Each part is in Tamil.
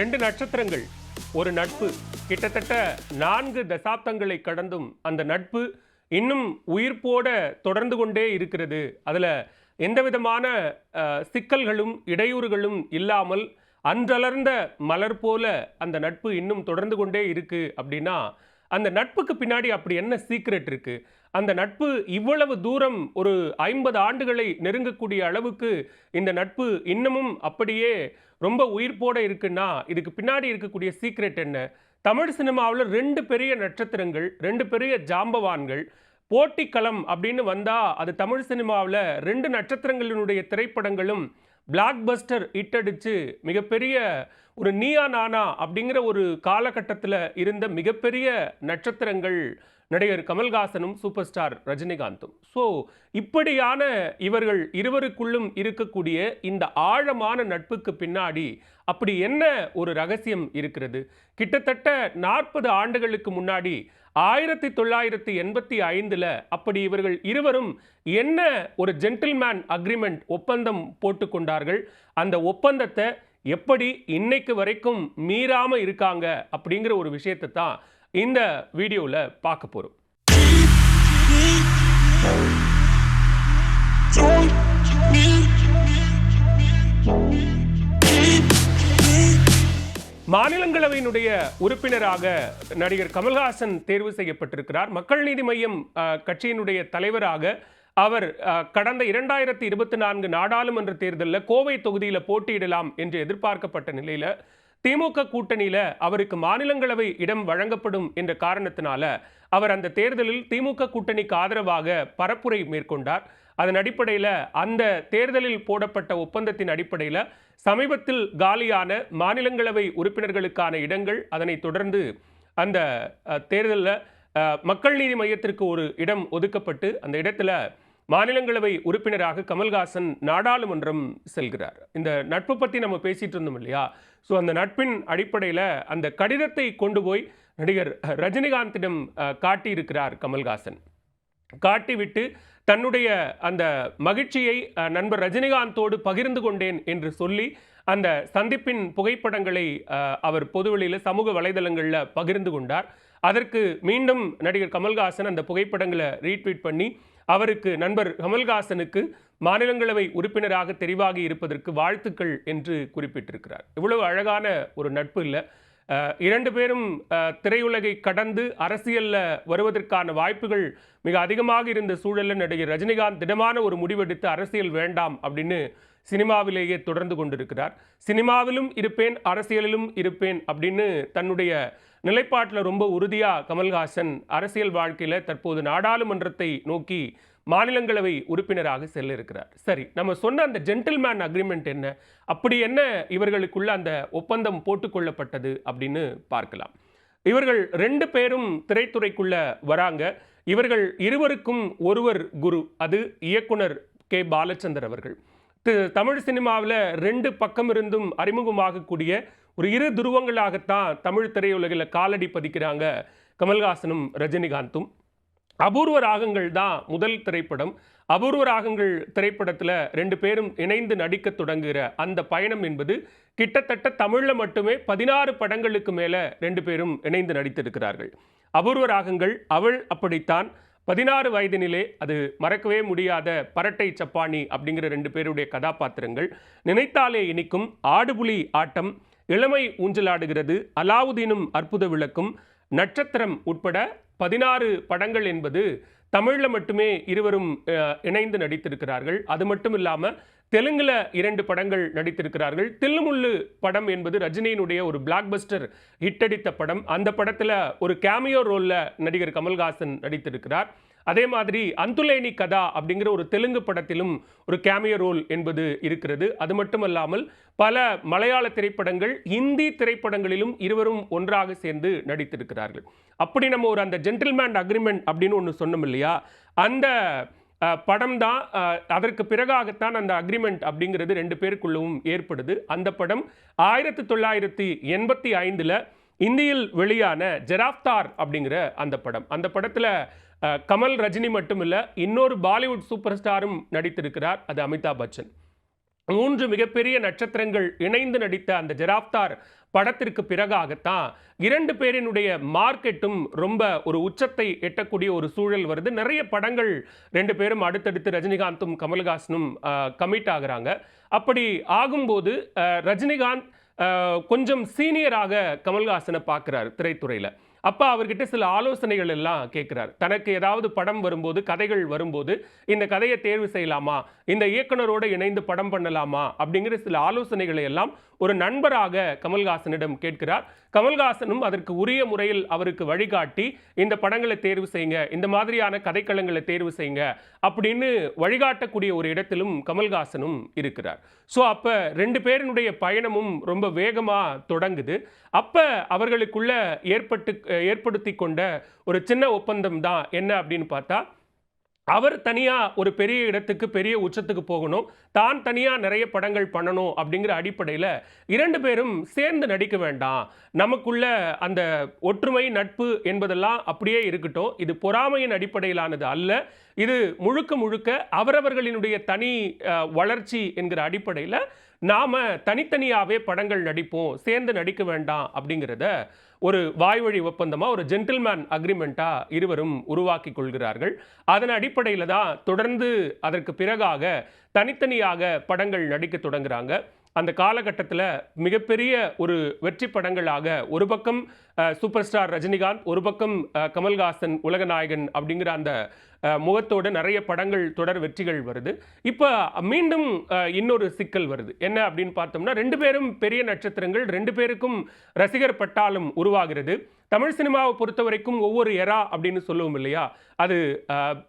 2 நட்சத்திரங்கள் ஒரு நட்பு கிட்டத்தட்ட 4 தசாப்தங்களை கடந்தும் அந்த நட்பு இன்னும் உயிர்ப்போட தொடர்ந்து கொண்டே இருக்கிறது. அதுல எந்த விதமான சிக்கல்களும் இடையூறுகளும் இல்லாமல் அன்றலர்ந்த மலர் போல அந்த நட்பு இன்னும் தொடர்ந்து கொண்டே இருக்கு அப்படின்னா அந்த நட்புக்கு பின்னாடி அப்படி என்ன சீக்ரெட் இருக்கு? அந்த நட்பு இவ்வளவு தூரம் ஒரு 50 ஆண்டுகளை நெருங்கக்கூடிய அளவுக்கு இந்த நட்பு இன்னமும் அப்படியே ரொம்ப உயிர்ப்போட இருக்குன்னா இதுக்கு பின்னாடி இருக்கக்கூடிய சீக்ரெட் என்ன? தமிழ் சினிமாவில் 2 பெரிய நட்சத்திரங்கள், 2 பெரிய ஜாம்பவான்கள் போட்டிக்களம் அப்படின்னு வந்தா அது தமிழ் சினிமாவில் 2 நட்சத்திரங்களினுடைய திரைப்படங்களும் பிளாக் பஸ்டர் ஹிட் அடிச்சு மிகப்பெரிய ஒரு நீயா நானா அப்படிங்கிற ஒரு காலகட்டத்தில் இருந்த மிகப்பெரிய நட்சத்திரங்கள் நடிகர் கமல்ஹாசனும் சூப்பர் ஸ்டார் ரஜினிகாந்தும். ஸோ இப்படியான இவர்கள் இருவருக்குள்ளும் இருக்கக்கூடிய இந்த ஆழமான நட்புக்கு பின்னாடி அப்படி என்ன ஒரு ரகசியம் இருக்கிறது? கிட்டத்தட்ட 40 ஆண்டுகளுக்கு முன்னாடி 1985 அப்படி இவர்கள் இருவரும் என்ன ஒரு ஜென்டில்மேன் அக்ரிமெண்ட் ஒப்பந்தம் போட்டுக்கொண்டார்கள்? அந்த ஒப்பந்தத்தை எப்படி இன்னைக்கு வரைக்கும் மீறாம இருக்காங்க அப்படிங்கிற ஒரு விஷயத்தை தான் இந்த வீடியோல பார்க்க போறோம். மாநிலங்களவையினுடைய உறுப்பினராக நடிகர் கமல்ஹாசன் தேர்வு செய்யப்பட்டிருக்கிறார். மக்கள் நீதி மய்யம் கட்சியினுடைய தலைவராக அவர் கடந்த 2024 நாடாளுமன்ற தேர்தலில் கோவை தொகுதியில் போட்டியிடலாம் என்று எதிர்பார்க்கப்பட்ட நிலையில திமுக கூட்டணியில அவருக்கு மாநிலங்களவை இடம் வழங்கப்படும் என்ற காரணத்தினால அவர் அந்த தேர்தலில் திமுக கூட்டணிக்கு ஆதரவாக பரப்புரை மேற்கொண்டார். அதன் அடிப்படையில் அந்த தேர்தலில் போடப்பட்ட ஒப்பந்தத்தின் அடிப்படையில் சமீபத்தில் காலியான மாநிலங்களவை உறுப்பினர்களுக்கான இடங்கள், அதனை தொடர்ந்து அந்த தேர்தலில் மக்கள் நீதி மையத்திற்கு ஒரு இடம் ஒதுக்கப்பட்டு அந்த இடத்துல மாநிலங்களவை உறுப்பினராக கமல்ஹாசன் நாடாளுமன்றம் செல்கிறார். இந்த நட்பு பற்றி நம்ம பேசிட்டு இருந்தோம் இல்லையா? ஸோ அந்த நட்பின் அடிப்படையில் அந்த கடிதத்தை கொண்டு போய் நடிகர் ரஜினிகாந்திடம் காட்டியிருக்கிறார் கமல்ஹாசன். காட்டிவிட்டு தன்னுடைய அந்த மகிழ்ச்சியை நண்பர் ரஜினிகாந்தோடு பகிர்ந்து கொண்டேன் என்று சொல்லி அந்த சந்திப்பின் புகைப்படங்களை அவர் பொதுவெளியில் சமூக வலைதளங்களில் பகிர்ந்து கொண்டார். அதற்கு மீண்டும் நடிகர் கமல்ஹாசன் அந்த புகைப்படங்களை ரீட்வீட் பண்ணி அவருக்கு நண்பர் கமல்ஹாசனுக்கு மாநிலங்களவை உறுப்பினராக தெரிவாகி இருப்பதற்கு வாழ்த்துக்கள் என்று குறிப்பிட்டிருக்கிறார். இவ்வளவு அழகான ஒரு நட்பு இல்லை. 2 பேரும் திரையுலகை கடந்து அரசியலில் வருவதற்கான வாய்ப்புகள் மிக அதிகமாக இருந்த சூழலில் நடிகர் ரஜினிகாந்த் திடமான ஒரு முடிவெடுத்து அரசியல் வேண்டாம் அப்படின்னு சினிமாவிலேயே தொடர்ந்து கொண்டிருக்கிறார். சினிமாவிலும் இருப்பேன், அரசியலிலும் இருப்பேன் அப்படின்னு தன்னுடைய நிலைப்பாட்டில் ரொம்ப உறுதியாக கமல்ஹாசன் அரசியல் வாழ்க்கையில் தற்போது நாடாளுமன்றத்தை நோக்கி மாநிலங்களவை உறுப்பினராக செல்ல இருக்கிறார். சரி, நம்ம சொன்ன அந்த ஜென்டில்மேன் அக்ரிமெண்ட் என்ன? அப்படி என்ன இவர்களுக்குள்ள அந்த ஒப்பந்தம் போட்டுக்கொள்ளப்பட்டது அப்படின்னு பார்க்கலாம். இவர்கள் 2 பேரும் திரைத்துறைக்குள்ள வராங்க. இவர்கள் இருவருக்கும் ஒருவர் குரு, அது இயக்குனர் கே பாலச்சந்தர் அவர்கள். தமிழ் சினிமாவில் 2 பக்கம் இருந்தும் அறிமுகமாகக்கூடிய ஒரு 2 துருவங்களாகத்தான் தமிழ் திரையுலகில் காலடி பதிக்கிறாங்க கமல்ஹாசனும் ரஜினிகாந்தும். அபூர்வ ராகங்கள் தான் முதல் திரைப்படம். அபூர்வ ராகங்கள் திரைப்படத்தில் 2 பேரும் இணைந்து நடிக்க தொடங்குகிற அந்த பயணம் என்பது கிட்டத்தட்ட தமிழில் மட்டுமே 16 படங்களுக்கு மேலே 2 பேரும் இணைந்து நடித்திருக்கிறார்கள். அபூர்வ ராகங்கள், அவள் அப்படித்தான், 16 வயதினிலே, அது மறக்கவே முடியாத பரட்டை சப்பானி அப்படிங்கிற 2 பேருடைய கதாபாத்திரங்கள், நினைத்தாலே இனிக்கும், ஆடுபுலி ஆட்டம், இளமை ஊஞ்சலாடுகிறது, அலாவுதீனும் அற்புத விளக்கும், நட்சத்திரம் உட்பட 16 படங்கள் என்பது தமிழில் மட்டுமே இருவரும் இணைந்து நடித்திருக்கிறார்கள். அது மட்டும் இல்லாமல் தெலுங்குல 2 படங்கள் நடித்திருக்கிறார்கள். தில்லுமுள்ளு படம் என்பது ரஜினியினுடைய ஒரு பிளாக் பஸ்டர் ஹிட் அடித்த படம். அந்த படத்தில் ஒரு கேமியோ ரோலில் நடிகர் கமல்ஹாசன் நடித்திருக்கிறார். அதே மாதிரி அந்துலேனி கதா அப்படிங்கிற ஒரு தெலுங்கு படத்திலும் ஒரு கேமியோ ரோல் என்பது இருக்கிறது. அது மட்டுமல்லாமல் பல மலையாள திரைப்படங்கள், இந்தி திரைப்படங்களிலும் இருவரும் ஒன்றாக சேர்ந்து நடித்திருக்கிறார்கள். அப்படி நம்ம ஒரு அந்த ஜென்டில்மேன் அக்ரிமெண்ட் அப்படின்னு ஒன்று சொன்னோம் இல்லையா? அந்த படம் தான், அதற்கு பிறகாகத்தான் அந்த அக்ரிமெண்ட் அப்படிங்கிறது 2 பேருக்குள்ளவும் ஏற்படுது. அந்த படம் 1985 இந்தியில் வெளியான ஜெராஃப்தார் அப்படிங்கிற அந்த படம். அந்த படத்தில் கமல், ரஜினி மட்டும் இல்லை, இன்னொரு பாலிவுட் சூப்பர் ஸ்டாரும் நடித்திருக்கிறார், அது அமிதாப் பச்சன். 3 மிகப்பெரிய நட்சத்திரங்கள் இணைந்து நடித்த அந்த ஜெராப்தார் படத்திற்கு பிறகாகத்தான் 2 பேரினுடைய மார்க்கெட்டும் ரொம்ப ஒரு உச்சத்தை எட்டக்கூடிய ஒரு சூழல் வருது. நிறைய படங்கள் 2 பேரும் அடுத்தடுத்து ரஜினிகாந்தும் கமல்ஹாசனும் கமிட் ஆகுறாங்க. அப்படி ஆகும்போது ரஜினிகாந்த் கொஞ்சம் சீனியராக கமல்ஹாசனை பார்க்குறாரு திரைத்துறையில. அப்ப அவர்கிட்ட சில ஆலோசனைகள் எல்லாம் கேட்கிறார். தனக்கு ஏதாவது படம் வரும்போது, கதைகள் வரும்போது, இந்த கதையை தேர்வு செய்யலாமா, இந்த இயக்குனரோடு இணைந்து படம் பண்ணலாமா அப்படிங்கிற சில ஆலோசனைகளை எல்லாம் ஒரு நண்பராக கமல்ஹாசனிடம் கேட்கிறார். கமல்ஹாசனும் அதற்கு உரிய முறையில் அவருக்கு வழிகாட்டி, இந்த படங்களை தேர்வு செய்யுங்க, இந்த மாதிரியான கதைக்களங்களை தேர்வு செய்யுங்க அப்படின்னு வழிகாட்டக்கூடிய ஒரு இடத்திலும் கமல்ஹாசனும் இருக்கிறார். ஸோ அப்ப 2 பேரினுடைய பயணமும் ரொம்ப வேகமா தொடங்குது. அப்ப அவர்களுக்குள்ள ஏற்படுத்தி கொண்ட ஒரு சின்ன ஒப்பந்தம் தான் என்ன அப்படின்னு பார்த்தா, அவர் தனியா ஒரு பெரிய இடத்துக்கு, பெரிய உச்சத்துக்கு போகணும், தான் தனியா நிறைய படங்கள் பண்ணணும் அப்படிங்கிற அடிப்படையில் 2 பேரும் சேர்ந்து நடிக்க வேண்டாம், நமக்குள்ள அந்த ஒற்றுமை நட்பு என்பதெல்லாம் அப்படியே இருக்கட்டும், இது பொறாமையின் அடிப்படையிலானது அல்ல, இது முழுக்க முழுக்க அவரவர்களினுடைய தனி வளர்ச்சி என்கிற அடிப்படையில் நாம தனித்தனியாவே படங்கள் நடிப்போம், சேர்ந்து நடிக்க வேண்டாம் அப்படிங்கிறத ஒரு வாய்வழி ஒப்பந்தமா, ஒரு ஜென்டில்மேன் அக்ரிமெண்டா இருவரும் உருவாக்கி கொள்கிறார்கள். அதன் அடிப்படையில் தான் தொடர்ந்து அதற்கு பிறகாக தனித்தனியாக படங்கள் நடிக்க தொடங்குறாங்க. அந்த காலகட்டத்தில் மிகப்பெரிய ஒரு வெற்றி படங்களாக ஒரு பக்கம் சூப்பர் ஸ்டார் ரஜினிகாந்த், ஒரு பக்கம் கமல்ஹாசன் உலகநாயகன் அப்படிங்கிற அந்த முகத்தோடு நிறைய படங்கள் தொடர் வெற்றிகள் வருது. இப்போ மீண்டும் இன்னொரு சிக்கல் வருது. என்ன அப்படின்னு பார்த்தோம்னா, 2 பேரும் பெரிய நட்சத்திரங்கள், 2 பேருக்கும் ரசிகர் பட்டாளம் உருவாகிறது. தமிழ் சினிமாவை பொறுத்த வரைக்கும் ஒவ்வொரு எரா அப்படின்னு சொல்லுவோம் இல்லையா, அது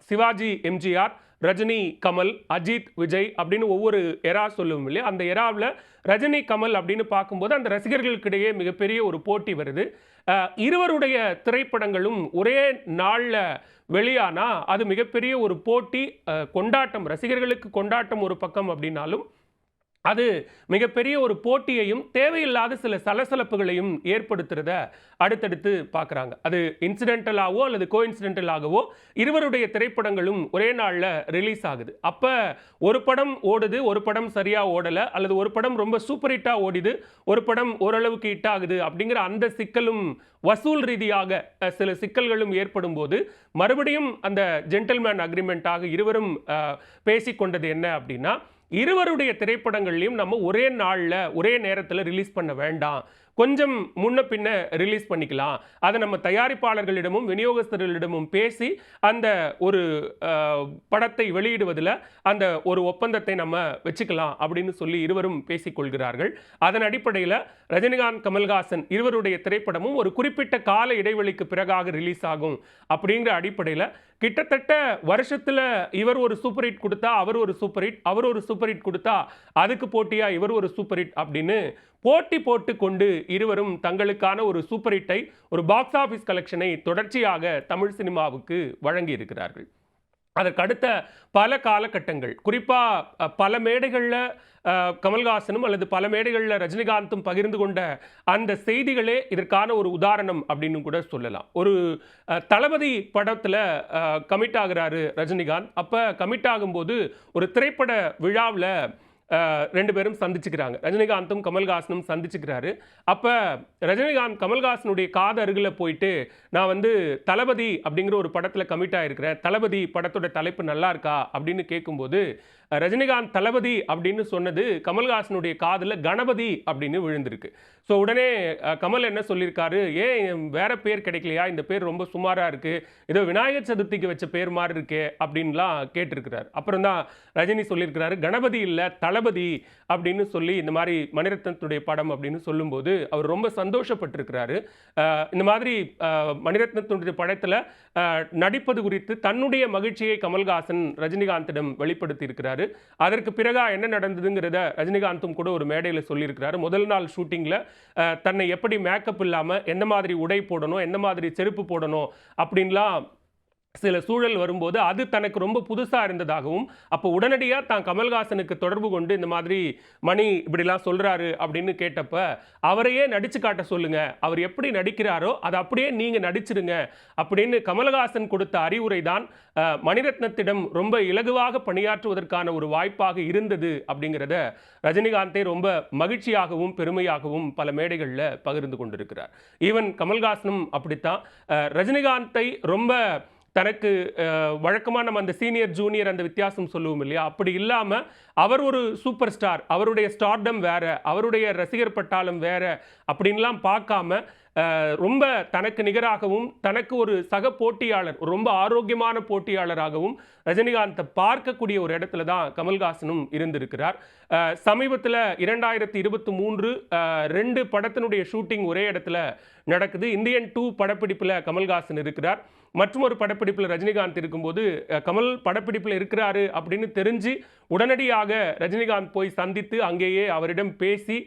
சிவாஜி எம்ஜிஆர், ரஜினி கமல், அஜித் விஜய் அப்படின்னு ஒவ்வொரு எரா சொல்லுவோம் இல்லையா, அந்த எராவில் ரஜினி கமல் அப்படின்னு பார்க்கும்போது அந்த ரசிகர்களுக்கிடையே மிகப்பெரிய ஒரு போட்டி வருது. இருவருடைய திரைப்படங்களும் ஒரே நாளில் வெளியானா அது மிகப்பெரிய ஒரு போட்டி, கொண்டாட்டம், ரசிகர்களுக்கு கொண்டாட்டம் ஒரு பக்கம் அப்படின்னாலும் அது மிகப்பெரிய ஒரு போட்டியையும் தேவையில்லாத சில சலசலப்புகளையும் ஏற்படுத்துறத அடுத்தடுத்து பார்க்குறாங்க. அது இன்சிடென்டலாகவோ அல்லது கோஇன்சிடென்டலாகவோ இருவருடைய திரைப்படங்களும் ஒரே நாளில் ரிலீஸ் ஆகுது. அப்போ ஒரு படம் ஓடுது, ஒரு படம் சரியாக ஓடலை, அல்லது ஒரு படம் ரொம்ப சூப்பர் ஹிட்டாக ஓடிது, ஒரு படம் ஓரளவுக்கு ஹிட் ஆகுது அப்படிங்கிற அந்த சிக்கலும் வசூல் ரீதியாக சில சிக்கல்களும் ஏற்படும் போது மறுபடியும் அந்த ஜென்டில்மேன் அக்ரிமெண்ட்டாக இருவரும் பேசிக்கொண்டது என்ன அப்படின்னா, இருவருடைய திரைப்படங்கள்லையும் நம்ம ஒரே நாளில் ஒரே நேரத்தில் ரிலீஸ் பண்ண வேண்டாம், கொஞ்சம் முன்ன பின்ன ரிலீஸ் பண்ணிக்கலாம், அதை நம்ம தயாரிப்பாளர்களிடமும் விநியோகஸ்தர்களிடமும் பேசி அந்த ஒரு படத்தை வெளியிடுவதில் அந்த ஒரு ஒப்பந்தத்தை நம்ம வச்சுக்கலாம் அப்படின்னு சொல்லி இருவரும் பேசிக்கொள்கிறார்கள். அதன் அடிப்படையில் ரஜினிகாந்த் கமல்ஹாசன் இருவருடைய திரைப்படமும் ஒரு குறிப்பிட்ட கால இடைவெளிக்கு பிறகாக ரிலீஸ் ஆகும் அப்படிங்கிற அடிப்படையில் கிட்டத்தட்ட வருஷத்தில் இவர் ஒரு சூப்பர் ஹிட் கொடுத்தா அவர் ஒரு சூப்பர் ஹிட், அவர் ஒரு சூப்பர் ஹிட் கொடுத்தா அதுக்கு போட்டியா இவர் ஒரு சூப்பர் ஹிட் அப்படின்னு போட்டி போட்டு கொண்டு இருவரும் தங்களுக்கான ஒரு சூப்பர் ஹிட்டை, ஒரு பாக்ஸ் ஆஃபீஸ் கலெக்ஷனை தொடர்ச்சியாக தமிழ் சினிமாவுக்கு வழங்கி இருக்கிறார்கள். அதற்கு அடுத்த பல காலகட்டங்கள், குறிப்பாக பல மேடைகளில் கமல்ஹாசனும் அல்லது பல மேடைகளில் ரஜினிகாந்தும் பகிர்ந்து கொண்ட அந்த செய்திகளே இதற்கான ஒரு உதாரணம் அப்படின்னு கூட சொல்லலாம். ஒரு தளபதி படத்தில் கமிட் ஆகிறாரு ரஜினிகாந்த். அப்போ கமிட் ஆகும்போது ஒரு திரைப்பட விழாவில் 2 பேரும் சந்திச்சுக்கிறாங்க. ரஜினிகாந்தும் கமல்ஹாசனும் சந்திச்சுக்கிறாரு. அப்போ ரஜினிகாந்த் கமல்ஹாசனுடைய காது அருகில் போயிட்டு, நான் வந்து தளபதி அப்படிங்கிற ஒரு படத்தில் கமிட் ஆகிருக்கிறேன், தளபதி படத்தோட தலைப்பு நல்லா இருக்கா அப்படின்னு கேட்கும்போது ரஜினிகாந்த் தளபதி அப்படின்னு சொன்னது கமல்ஹாசனுடைய காதில் கணபதி அப்படின்னு விழுந்திருக்கு. ஸோ உடனே கமல் என்ன சொல்லியிருக்காரு, ஏன் வேற பேர் கிடைக்கலையா, இந்த பேர் ரொம்ப சுமாராக இருக்குது, ஏதோ விநாயகர் சதுர்த்திக்கு வச்ச பேர் மாதிரி இருக்கே அப்படின்லாம் கேட்டிருக்கிறார். அப்புறம் தான் ரஜினி சொல்லியிருக்கிறாரு, கணபதி இல்லை தளபதி அப்படின்னு சொல்லி இந்த மாதிரி மணிரத்னத்துடைய படம் அப்படின்னு சொல்லும்போது அவர் ரொம்ப சந்தோஷப்பட்டிருக்கிறாரு. இந்த மாதிரி மணிரத்னத்துடைய படத்தில் நடிப்பது குறித்து தன்னுடைய மகிழ்ச்சியை கமல்ஹாசன் ரஜினிகாந்திடம் வெளிப்படுத்தி இருக்கிறாரு. அதற்கு பிறகு என்ன நடந்ததுங்கிறத ரஜினிகாந்தும் கூட ஒரு மேடையில் சொல்லியிருக்கிறாரு. முதல் நாள் ஷூட்டிங்கில் தன்னை எப்படி மேக்கப் இல்லாமல் எந்த மாதிரி உடை போடணும், எந்த மாதிரி செருப்பு போடணும் அப்படின்லாம் சில சூழல் வரும்போது அது தனக்கு ரொம்ப புதுசா இருந்ததாகவும், அப்போ உடனடியா தான் கமல்ஹாசனுக்கு தொடர்பு கொண்டு இந்த மாதிரி மணி இப்படிலாம் சொல்றாரு அப்படின்னு கேட்டப்ப, அவரையே நடிச்சு காட்ட சொல்லுங்க. அவர் எப்படி நடிக்கிறாரோ அத அப்படியே நீங்க நடிச்சிடுங்க அப்படின்னு கமல்ஹாசன் கொடுத்த அறிவுரை தான் மணிரத்னத்திடம் ரொம்ப இலகுவாக பணியாற்றுவதற்கான ஒரு வாய்ப்பாக இருந்தது அப்படிங்கிறத ரஜினிகாந்தே ரொம்ப மகிழ்ச்சியாகவும், பெருமையாகவும் பல மேடைகள்ல பகிர்ந்து கொண்டிருக்கிறார். ஈவன் கமல்ஹாசனும் அப்படித்தான். ரஜினிகாந்தை ரொம்ப தனக்கு வழக்கமா நம்ம அந்த சீனியர், ஜூனியர் அந்த வித்தியாசம் சொல்லுவோம் இல்லையா? அப்படி இல்லாம, அவர் ஒரு சூப்பர் ஸ்டார். அவருடைய ஸ்டார்டம் வேற, அவருடைய ரசிகர் பட்டாளம் வேற அப்படின்லாம் பார்க்காம, ரொம்ப தனக்கு நிகராகவும், தனக்கு ஒரு சக போட்டியாளர், ரொம்ப ஆரோக்கியமான போட்டியாளராகவும் ரஜினிகாந்தை பார்க்கக்கூடிய ஒரு இடத்துல தான் கமல்ஹாசனும் இருந்திருக்கிறார். சமீபத்தில 2023 2 படத்தினுடைய ஷூட்டிங் ஒரே இடத்துல நடக்குது. இந்தியன் 2 படப்பிடிப்புல கமல்ஹாசன் இருக்கிறார். மற்றொரு படப்பிடிப்பில் ரஜினிகாந்த் இருக்கும்போது கமல் படப்பிடிப்பில் இருக்கிறாரு அப்படின்னு தெரிஞ்சு உடனடியாக ரஜினிகாந்த் போய் சந்தித்து அங்கேயே அவரிடம் பேசி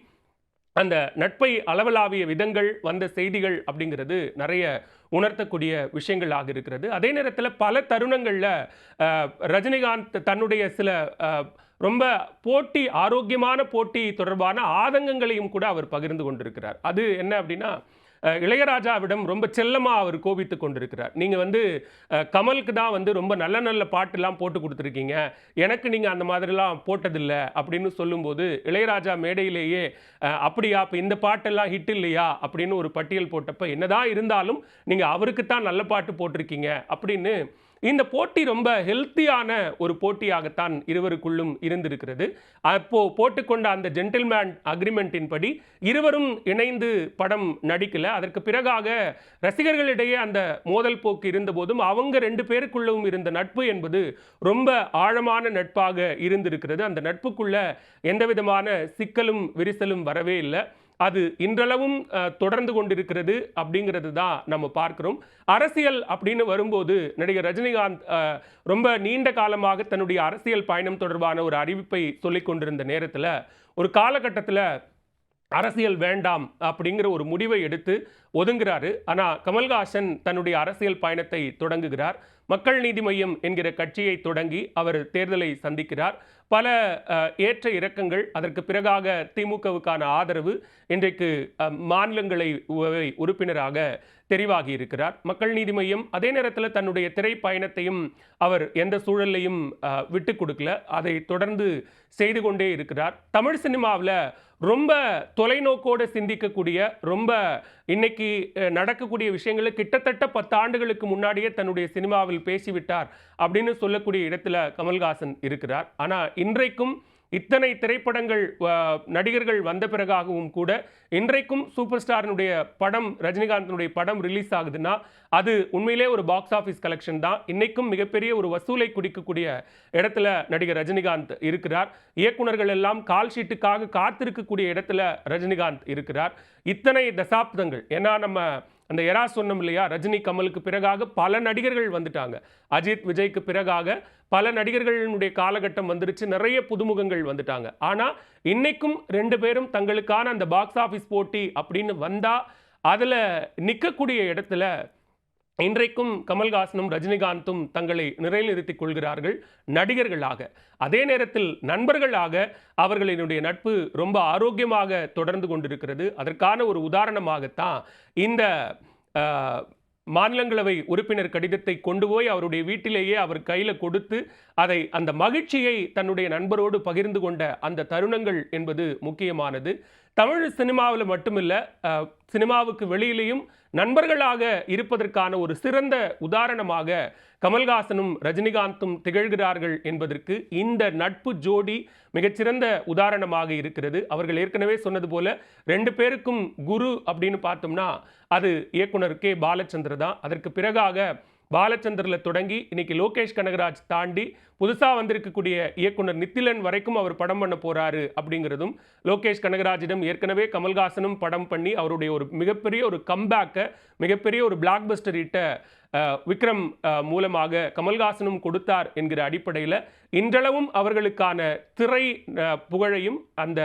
அந்த நட்பை அளவலாவிய விதங்கள், வந்த செய்திகள் அப்படிங்கிறது நிறைய உணர்த்தக்கூடிய விஷயங்களாக இருக்கிறது. அதே நேரத்தில் பல தருணங்களில் ரஜினிகாந்த் தன்னுடைய சில ரொம்ப ஆரோக்கியமான போட்டி தொடர்பான ஆதங்கங்களையும் கூட அவர் பகிர்ந்து கொண்டிருக்கிறார். அது என்ன அப்படின்னா, இளையராஜாவிடம் ரொம்ப செல்லமாக அவர் கோபித்து கொண்டிருக்கிறார். நீங்கள் கமலுக்கு தான் ரொம்ப நல்ல நல்ல பாட்டுலாம் போட்டு கொடுத்துருக்கீங்க, எனக்கு நீங்கள் அந்த மாதிரிலாம் போட்டதில்லை அப்படின்னு சொல்லும்போது, இளையராஜா மேடையிலேயே அப்படியா, இப்போ இந்த பாட்டெல்லாம் ஹிட் இல்லையா அப்படின்னு ஒரு பட்டியல் போட்டப்ப, என்னதான் இருந்தாலும் நீங்கள் அவருக்கு தான் நல்ல பாட்டு போட்டிருக்கீங்க அப்படின்னு இந்த போட்டி ரொம்ப ஹெல்த்தியான ஒரு போட்டியாகத்தான் இருவருக்குள்ளும் இருந்திருக்கிறது. அப்போ போட்டுக்கொண்ட அந்த ஜென்டில்மேன் அக்ரிமெண்டின் படி இருவரும் இணைந்து படம் நடிக்கல. அதற்கு பிறகாக ரசிகர்களிடையே அந்த மோதல் போக்கு இருந்தபோதும் அவங்க 2 பேருக்குள்ளவும் இருந்த நட்பு என்பது ரொம்ப ஆழமான நட்பாக இருந்திருக்கிறது. அந்த நட்புக்குள்ள எந்த விதமான சிக்கலும் விரிசலும் வரவே இல்லை. அது இன்றளவும் தொடர்ந்து கொண்டிருக்கிறது அப்படிங்கிறது தான் நம்ம பார்க்கிறோம். அரசியல் அப்படின்னு வரும்போது நடிகர் ரஜினிகாந்த் ரொம்ப நீண்ட காலமாக தன்னுடைய அரசியல் பயணம் தொடர்பான ஒரு அறிவிப்பை சொல்லிக் கொண்டிருந்த நேரத்தில் ஒரு காலகட்டத்தில் அரசியல் வேண்டாம் அப்படிங்கிற ஒரு முடிவை எடுத்து ஒதுங்குறாரு. ஆனால் கமல்ஹாசன் தன்னுடைய அரசியல் பயணத்தை தொடங்குகிறார். மக்கள் நீதி மய்யம் என்கிற கட்சியை தொடங்கி அவர் தேர்தலை சந்திக்கிறார். பல ஏற்ற இறக்கங்கள், அதற்கு பிறகாக திமுகவுக்கான ஆதரவு, இன்றைக்கு மாநிலங்களை உறுப்பினராக தெரிவாகி இருக்கிறார். மக்கள் நீதி மய்யம் அதே நேரத்தில் தன்னுடைய திரைப்பயணத்தையும் அவர் எந்த சூழலையும் விட்டு கொடுக்கல, அதை தொடர்ந்து செய்து கொண்டே இருக்கிறார். தமிழ் சினிமாவில் ரொம்ப தொலைநோக்கோடு சிந்திக்கக்கூடிய, ரொம்ப இன்னைக்கு நடக்கக்கூடிய விஷயங்களை கிட்டத்தட்ட 10 ஆண்டுகளுக்கு முன்னாடியே தன்னுடைய சினிமாவில் பேசிவிட்டார் அப்படின்னு சொல்லக்கூடிய இடத்துல கமல்ஹாசன் இருக்கிறார். ஆனால் இன்றைக்கும் இத்தனை திரைப்படங்கள் நடிகர்கள் வந்த பிறகாகவும் கூட இன்றைக்கும் சூப்பர் ஸ்டாரினுடைய படம், ரஜினிகாந்தினுடைய படம் ரிலீஸ் ஆகுதுன்னா அது உண்மையிலே ஒரு பாக்ஸ் ஆஃபீஸ் கலெக்ஷன் தான். இன்னைக்கும் மிகப்பெரிய ஒரு வசூலை குடிக்கக்கூடிய இடத்துல நடிகர் ரஜினிகாந்த் இருக்கிறார். இயக்குநர்கள் எல்லாம் கால் ஷீட்டுக்காக காத்திருக்கக்கூடிய இடத்துல ரஜினிகாந்த் இருக்கிறார். இத்தனை தசாப்தங்கள், ஏன்னா நம்ம அந்த எரா சொன்னோம் இல்லையா, ரஜினி கமலுக்கு பிறகாக பல நடிகர்கள் வந்துட்டாங்க. அஜித் விஜய்க்கு பிறகாக பல நடிகர்களுடைய காலகட்டம் வந்துருச்சு, நிறைய புதுமுகங்கள் வந்துட்டாங்க. ஆனால் இன்னைக்கும் 2 பேரும் தங்களுக்கான அந்த பாக்ஸ் ஆஃபீஸ் போட்டி அப்படின்னு வந்தா அதில் நிற்கக்கூடிய இடத்துல இன்றைக்கும் கமல்ஹாசனும் ரஜினிகாந்தும் தங்களை நிலைநிறுத்திக் கொள்கிறார்கள் நடிகர்களாக. அதே நேரத்தில் நண்பர்களாக அவர்களினுடைய நட்பு ரொம்ப ஆரோக்கியமாக தொடர்ந்து கொண்டிருக்கிறது. அதற்கான ஒரு உதாரணமாகத்தான் இந்த மாநிலங்களவை உறுப்பினர் கடிதத்தை கொண்டு போய் அவருடைய வீட்டிலேயே அவர் கையில் கொடுத்து அதை, அந்த மகிழ்ச்சியை தன்னுடைய நண்பரோடு பகிர்ந்து கொண்ட அந்த தருணங்கள் என்பது முக்கியமானது. தமிழ் சினிமாவில் மட்டுமில்லை, சினிமாவுக்கு வெளியிலேயும் நண்பர்களாக இருப்பதற்கான ஒரு சிறந்த உதாரணமாக கமல்ஹாசனும் ரஜினிகாந்தும் திகழ்கிறார்கள் என்பதற்கு இந்த நட்பு ஜோடி மிகச்சிறந்த உதாரணமாக இருக்கிறது. அவர்கள் ஏற்கனவே சொன்னது போல 2 பேருக்கும் குரு அப்படின்னு பார்த்தோம்னா அது இயக்குனர் கே பாலச்சந்தர் தான். அதற்கு பிறகாக பாலச்சந்தரில் தொடங்கி இன்னைக்கு லோகேஷ் கனகராஜ் தாண்டி புதுசாக வந்திருக்கக்கூடிய இயக்குனர் நித்திலன் வரைக்கும் அவர் படம் பண்ண போறாரு அப்படிங்கிறதும், லோகேஷ் கனகராஜிடம் ஏற்கனவே கமல்ஹாசனும் படம் பண்ணி அவருடைய ஒரு மிகப்பெரிய ஒரு கம்பேக்கை, மிகப்பெரிய ஒரு பிளாக் பஸ்டர் இட்ட விக்ரம் மூலமாக கமல்ஹாசனும் கொடுத்தார் என்கிற அடிப்படையில் இன்றளவும் அவர்களுக்கான திரை புகழையும் அந்த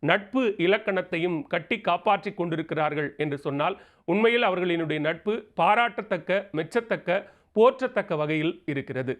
நட்பு இலக்கணத்தையும் கட்டி காப்பாற்றி கொண்டிருக்கிறார்கள் என்று சொன்னால் உண்மையில் அவர்களினுடைய நட்பு பாராட்டத்தக்க, மெச்சத்தக்க, போற்றத்தக்க வகையில் இருக்கிறது.